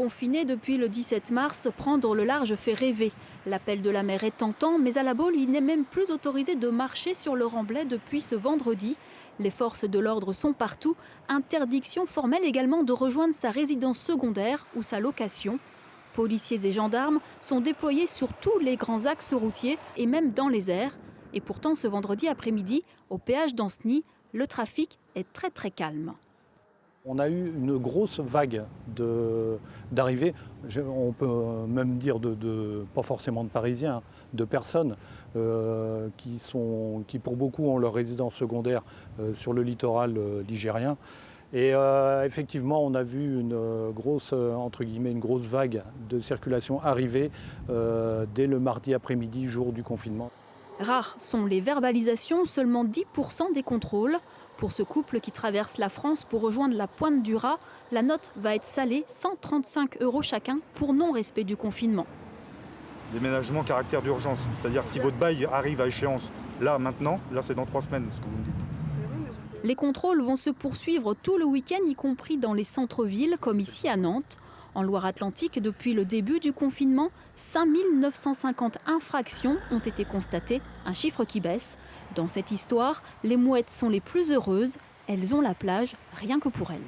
Confiné depuis le 17 mars, prendre le large fait rêver. L'appel de la mer est tentant, mais à La Baule, il n'est même plus autorisé de marcher sur le remblai depuis ce vendredi. Les forces de l'ordre sont partout. Interdiction formelle également de rejoindre sa résidence secondaire ou sa location. Policiers et gendarmes sont déployés sur tous les grands axes routiers et même dans les airs. Et pourtant, ce vendredi après-midi, au péage d'Ancenis, le trafic est très calme. On a eu une grosse vague d'arrivées, on peut même dire pas forcément de Parisiens, de personnes qui pour beaucoup ont leur résidence secondaire sur le littoral ligérien. Et effectivement, on a vu une grosse vague de circulation arriver dès le mardi après-midi, jour du confinement. Rares sont les verbalisations, seulement 10% des contrôles. Pour ce couple qui traverse la France pour rejoindre la Pointe du Raz, la note va être salée, 135 € chacun pour non-respect du confinement. Déménagement caractère d'urgence, c'est-à-dire que si votre bail arrive à échéance là, maintenant, là c'est dans 3 semaines, ce que vous me dites. Les contrôles vont se poursuivre tout le week-end, y compris dans les centres-villes, comme ici à Nantes. En Loire-Atlantique, depuis le début du confinement, 5 950 infractions ont été constatées, un chiffre qui baisse. Dans cette histoire, les mouettes sont les plus heureuses. Elles ont la plage rien que pour elles.